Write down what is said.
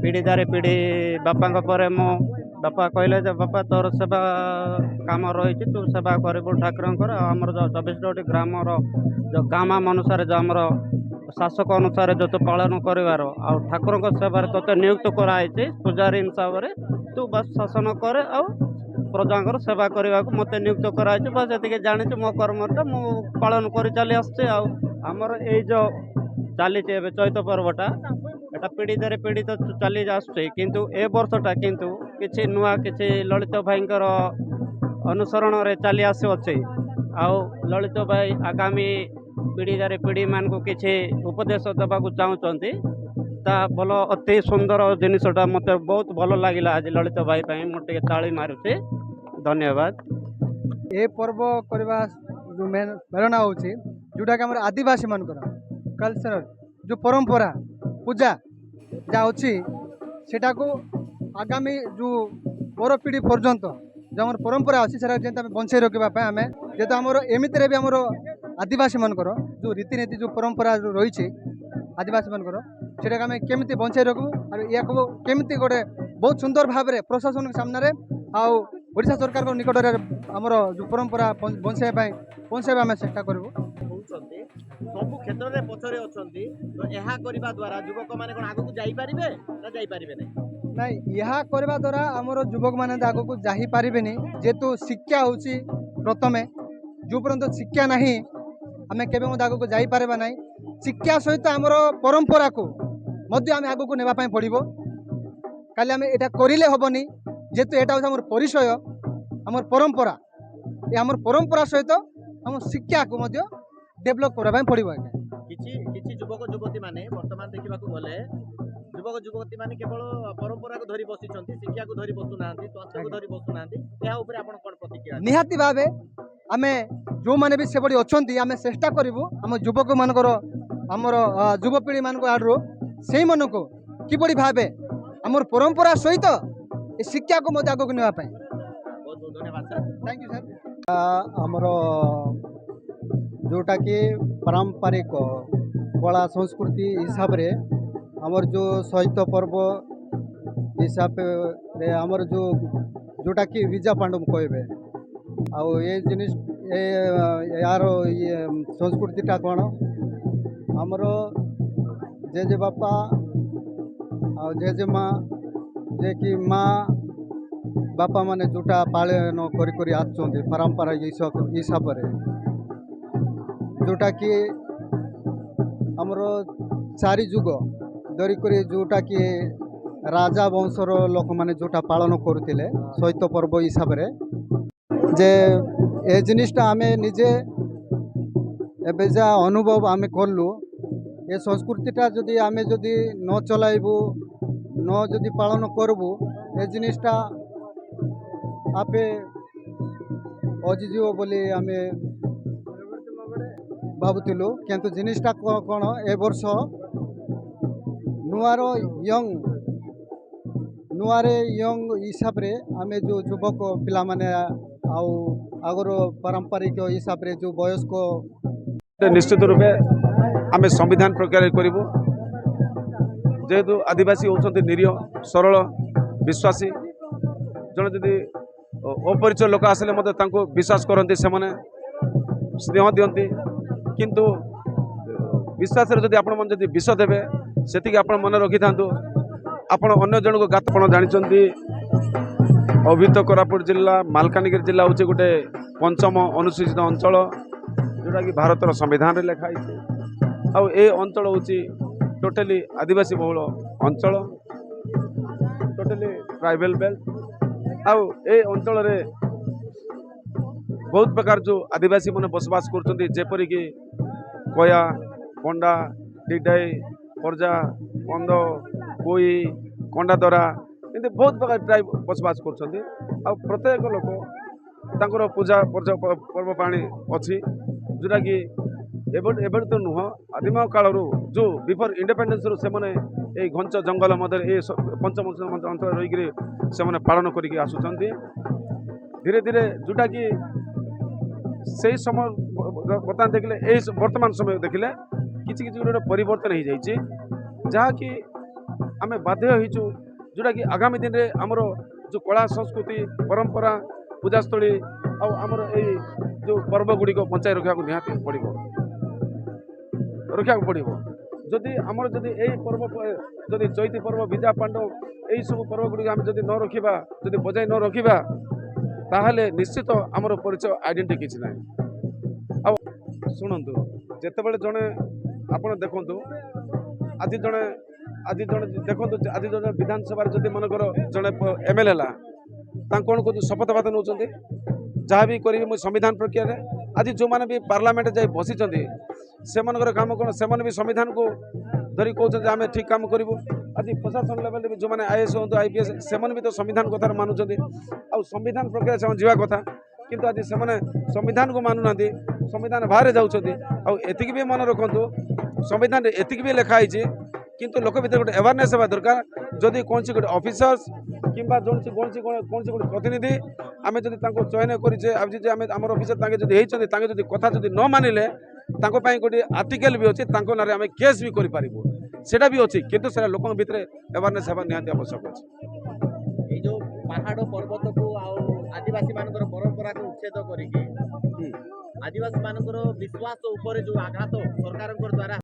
ପିଢ଼ି ଦାରେ ପିଢ଼ି ବାପାଙ୍କ ପରେ ମୁଁ ବାପା କହିଲେ ଯେ ବାପା ତୋର ସେବା କାମ ରହିଛି ତୁ ସେବା କରିବୁ ଠାକୁରଙ୍କର ଆଉ ଆମର ଯେଉଁ 24ଟି ଗ୍ରାମର ଯେଉଁ କାମ ଅନୁସାରେ ଯେଉଁ ଆମର ଶାସକ ଅନୁସାରେ ଯେଉଁ ତୁ ପାଳନ କରିବାର ଆଉ ଠାକୁରଙ୍କ ସେବାରେ ତୋତେ ନିୟୁକ୍ତ କରାହେଇଛି ପୂଜାରୀ ହିସାବରେ ତୁ ବାସ୍ ଶାସନ କରେ ଆଉ ପ୍ରଜାଙ୍କର ସେବା କରିବାକୁ ମୋତେ ନିୟୁକ୍ତ କରାହେଇଛି ବାସ୍ ଏତିକି ଜାଣିଛି ମୋ କର୍ମଟା ମୁଁ ପାଳନ କରି ଚାଲି ଆସୁଛି ଆଉ ଆମର ଏଇ ଯେଉଁ ଚାଲିଛି ଏବେ ଚୈତ ପର୍ବଟା এটা ପିଢ଼ି ଧରେ ପିଢ଼ି ତ ଚାଲି ଆସୁଛି କିନ୍ତୁ ଏ ବର୍ଷଟା କିନ୍ତୁ କିଛି ନୂଆ କିଛି ଲଳିତ ଭାଇଙ୍କର ଅନୁସରଣରେ ଚାଲି ଆସୁଅଛି ଆଉ ଲଳିତ ଭାଇ ଆଗାମୀ ପିଢ଼ି ଧରେ ପିଢ଼ିମାନଙ୍କୁ କିଛି ଉପଦେଶ ଦେବାକୁ ଚାହୁଁଛନ୍ତି ତା ଭଲ ଅତି ସୁନ୍ଦର ଜିନିଷଟା ମୋତେ ବହୁତ ଭଲ ଲାଗିଲା ଆଜି ଲଳିତ ଭାଇ ପାଇଁ ମୁଁ ଟିକେ ତାଳି ମାରୁଛି ଧନ୍ୟବାଦ। ଏ ପର୍ବ କରିବା ଯେଉଁ ପ୍ରେରଣା ହେଉଛି ଯେଉଁଟାକି ଆମର ଆଦିବାସୀମାନଙ୍କର କଲଚର ଯେଉଁ ପରମ୍ପରା ପୂଜା ଯାହା ଅଛି ସେଟାକୁ ଆଗାମୀ ଯେଉଁ ପର ପିଢ଼ି ପର୍ଯ୍ୟନ୍ତ ଯେଉଁ ଆମର ପରମ୍ପରା ଅଛି ସେଟା ଯେମିତି ଆମେ ବଞ୍ଚେଇ ରଖିବା ପାଇଁ ଆମେ ଯେହେତୁ ଆମର ଏମିତିରେ ବି ଆମର ଆଦିବାସୀମାନଙ୍କର ଯେଉଁ ରୀତିନୀତି ଯେଉଁ ପରମ୍ପରା ଯେଉଁ ରହିଛି ଆଦିବାସୀମାନଙ୍କର ସେଟାକୁ ଆମେ କେମିତି ବଞ୍ଚେଇ ରଖିବୁ ଆଉ ୟାକୁ କେମିତି ଗୋଟେ ବହୁତ ସୁନ୍ଦର ଭାବରେ ପ୍ରଶାସନ ସାମ୍ନାରେ ଆଉ ଓଡ଼ିଶା ସରକାରଙ୍କ ନିକଟରେ ଆମର ଯେଉଁ ପରମ୍ପରା ବଞ୍ଚାଇବା ପାଇଁ ପହଞ୍ଚାଇବା ଆମେ ଚେଷ୍ଟା କରିବୁ। କହୁଛନ୍ତି ସବୁ କ୍ଷେତ୍ରରେ ପଛରେ ଅଛନ୍ତି ତ ଏହା କରିବା ଦ୍ୱାରା ଯୁବକମାନେ କ'ଣ ଆଗକୁ ଯାଇପାରିବେ ନା ଯାଇପାରିବେ ନାହିଁ? ନାଇଁ ଏହା କରିବା ଦ୍ୱାରା ଆମର ଯୁବକମାନେ ତ ଆଗକୁ ଯାଇପାରିବେନି ଯେହେତୁ ଶିକ୍ଷା ହେଉଛି ପ୍ରଥମେ ଯେଉଁ ପର୍ଯ୍ୟନ୍ତ ଶିକ୍ଷା ନାହିଁ ଆମେ କେବେ ମଧ୍ୟ ଆଗକୁ ଯାଇପାରିବା ନାହିଁ। ଶିକ୍ଷା ସହିତ ଆମର ପରମ୍ପରାକୁ ମଧ୍ୟ ଆମେ ଆଗକୁ ନେବା ପାଇଁ ପଡ଼ିବ କାଲି ଆମେ ଏଇଟା କରିଲେ ହେବନି ଯେହେତୁ ଏଇଟା ହେଉଛି ଆମର ପରିଚୟ ଆମର ପରମ୍ପରା ଏ ଆମର ପରମ୍ପରା ସହିତ ଆମ ଶିକ୍ଷାକୁ ମଧ୍ୟ ଡେଭଲପ୍ କରିବା ପାଇଁ ପଡ଼ିବ। ଆଜ୍ଞା କିଛି କିଛି ଯୁବକ ଯୁବତୀ ମାନେ ବର୍ତ୍ତମାନ ଦେଖିବାକୁ ଗଲେ ଯୁବକ ଯୁବତୀ ମାନେ କେବଳ ପରମ୍ପରାକୁ ଧରି ବସିଛନ୍ତି ଶିକ୍ଷାକୁ ଧରି ବସୁନାହାନ୍ତି ସ୍ୱାସ୍ଥ୍ୟକୁ ଧରି ବସୁନାହାନ୍ତି ଏହା ଉପରେ ଆପଣ କ'ଣ ପ୍ରତିକ୍ରିୟା? ନିହାତି ଭାବେ ଆମେ ଯେଉଁମାନେ ବି ସେଭଳି ଅଛନ୍ତି ଆମେ ଚେଷ୍ଟା କରିବୁ ଆମ ଯୁବକମାନଙ୍କର ଆମର ଯୁବପିଢ଼ିମାନଙ୍କ ଆଡ଼ରୁ ସେଇମାନଙ୍କୁ କିଭଳି ଭାବେ ଆମର ପରମ୍ପରା ସହିତ ଏ ଶିକ୍ଷାକୁ ମଧ୍ୟ ଆଗକୁ ନେବା ପାଇଁ। ବହୁତ ବହୁତ ଧନ୍ୟବାଦ ସାର୍। Thank you sir. ଆମର ଯେଉଁଟାକି ପାରମ୍ପରିକ କଳା ସଂସ୍କୃତି ହିସାବରେ ଆମର ଯେଉଁ ସହିତ ପର୍ବ ହିସାବରେ ଆମର ଯେଉଁଟାକି ବିଜା ପାଣ୍ଡବ କହିବେ ଆଉ ଏ ଜିନିଷ ୟାର ଇଏ ସଂସ୍କୃତିଟା କ'ଣ ଆମର ଜେଜେ ବାପା ଆଉ ଜେଜେମା ଯେ କି ମା ବାପା ମାନେ ଯେଉଁଟା ପାଳନ କରି କରି ଆସୁଛନ୍ତି ପରମ୍ପରା ହିସାବରେ ଯେଉଁଟାକି ଆମର 4 ଯୁଗ ଧରିକରି ଯେଉଁଟାକି ରାଜା ବଂଶର ଲୋକମାନେ ଯେଉଁଟା ପାଳନ କରୁଥିଲେ ସହିତ ପର୍ବ ହିସାବରେ ଯେ ଏ ଜିନିଷଟା ଆମେ ନିଜେ ଏବେ ଯାହା ଅନୁଭବ ଆମେ କଲୁ ଏ ସଂସ୍କୃତିଟା ଯଦି ଆମେ ଯଦି ନ ଚଲାଇବୁ ନ ଯଦି ପାଳନ କରିବୁ ଏ ଜିନିଷଟା ଆପେ ଅଜିଯିବ ବୋଲି ଆମେ ଭାବୁଥିଲୁ କିନ୍ତୁ ଜିନିଷଟା କ'ଣ ଏ ବର୍ଷ ନୂଆରେ ୟଙ୍ଗ ହିସାବରେ ଆମେ ଯେଉଁ ଯୁବକ ପିଲାମାନେ ଆଉ ଆଗର ପାରମ୍ପରିକ ହିସାବରେ ଯେଉଁ ବୟସ୍କ ନିଶ୍ଚିତ ରୂପେ ଆମେ ସମ୍ବିଧାନ ପ୍ରକ୍ରିୟା କରିବୁ ଯେହେତୁ ଆଦିବାସୀ ହେଉଛନ୍ତି ନିରୀହ ସରଳ ବିଶ୍ୱାସୀ ଜଣେ ଯଦି ଅପରିଚୟ ଲୋକ ଆସିଲେ ମଧ୍ୟ ତାଙ୍କୁ ବିଶ୍ୱାସ କରନ୍ତି ସେମାନେ ସ୍ନେହ ଦିଅନ୍ତି କିନ୍ତୁ ବିଶ୍ୱାସରେ ଯଦି ଆପଣମାନେ ଯଦି ବିଷ ଦେବେ ସେତିକି ଆପଣ ମନେ ରଖିଥାନ୍ତୁ ଆପଣ ଅନ୍ୟ ଜଣକୁ ଗାତ ଆପଣ ଜାଣିଛନ୍ତି ଅଭିହିତ କୋରାପୁଟ ଜିଲ୍ଲା ମାଲକାନଗିରି ଜିଲ୍ଲା ହେଉଛି ଗୋଟେ ପଞ୍ଚମ ଅନୁସୂଚିତ ଅଞ୍ଚଳ ଯେଉଁଟାକି ଭାରତର ସମ୍ବିଧାନରେ ଲେଖା ହେଇଛି ଆଉ ଏ ଅଞ୍ଚଳ ହେଉଛି ଟୋଟାଲି ଆଦିବାସୀ ବହୁଳ ଅଞ୍ଚଳ ଟୋଟାଲି ଟ୍ରାଇବାଲ ବେଲ୍ଟ ଆଉ ଏ ଅଞ୍ଚଳରେ ବହୁତ ପ୍ରକାର ଯେଉଁ ଆଦିବାସୀ ମାନେ ବସବାସ କରୁଛନ୍ତି ଯେପରିକି କୟା ପଣ୍ଡା ଡିଡାଇ ପର୍ଜା କନ୍ଦ କୋଇ କଣ୍ଡାଦରା ଏମିତି ବହୁତ ପ୍ରକାର ଟ୍ରାଇବ୍ ବସବାସ କରୁଛନ୍ତି ଆଉ ପ୍ରତ୍ୟେକ ଲୋକ ତାଙ୍କର ପୂଜା ପର୍ବପର୍ବାଣି ଅଛି ଯେଉଁଟାକି ଏବେ ତ ନୁହଁ ଆଦିମ କାଳରୁ ଯେଉଁ ବିଫୋର ଇଣ୍ଡିପେଣ୍ଡେନ୍ସରୁ ସେମାନେ ଏଇ ଘଞ୍ଚ ଜଙ୍ଗଲ ମଧ୍ୟରେ ଏ ପଞ୍ଚମ ଅଞ୍ଚଳରେ ରହିକରି ସେମାନେ ପାଳନ କରିକି ଆସୁଛନ୍ତି ଧୀରେ ଧୀରେ ଯେଉଁଟାକି ସେଇ ସମୟ ବର୍ତ୍ତମାନ ଦେଖିଲେ ଏଇ ବର୍ତ୍ତମାନ ସମୟ ଦେଖିଲେ କିଛି କିଛି ଗୋଟେ ପରିବର୍ତ୍ତନ ହେଇଯାଇଛି ଯାହାକି आमे बाध्य होइछु जोटा कि आगामी दिन रे हमर जो कला संस्कृति परंपरा पूजास्थली आ हमर ए जो पर्व गुडी को बचाई रखा निहाती पड़िबो रखा पड़िबो जदि हमर जदि एई पर्व जदि चैती पर्व विजा पांडव एई सब पर्व गुडी हम जदि न रखिबा जदि बजाई न रखिबा ताहले निश्चित हमर परिचय आइडेंटिटी किछि नै आ शुणु जितेबाला जड़े आप देखु आज जड़े देखु आज जड़े विधानसभा जदि मनकर जड़े एमएलए है कौन कहते शपथ बात नौ जहाँ भी करी मुझे संविधान प्रक्रिया आज जो मैंने भी पार्लियामेंट जाई बसी से कम कौन से भी संविधान को धरी कहते आम ठीक कम करूँ आज प्रशासन लेवल भी जो मैंने आईएएस हूँ आईपीएस से भी तो संविधान कथार मानुंट आ संविधान प्रक्रिया से जावा कथा किंतु आज से संविधान को मानुना संविधान बाहर जाती भी मन रखु संविधान एतिक भी लिखाई किंतु लोक भीतर गोटे अवेयरनेस होगा दरकार जदि कौन गोटे ऑफिसर्स किंबा कौन गोटे प्रतिनिधि आम जब चयन करें आम ऑफिसर जब कथा जब न मानिले गोटे आर्टिकल भी अच्छे ना आम केस भी करूँ सेटा भी अच्छी किंतु से लोक भीतर अवेयरनेस होगा निहाती आवश्यक अच्छे जो पहाड़ पर्वत को आदिवासी मानकर परंपरा को उच्छेद करिके आदिवासी मानकर विश्वास ऊपर जो आघात सरकार द्वारा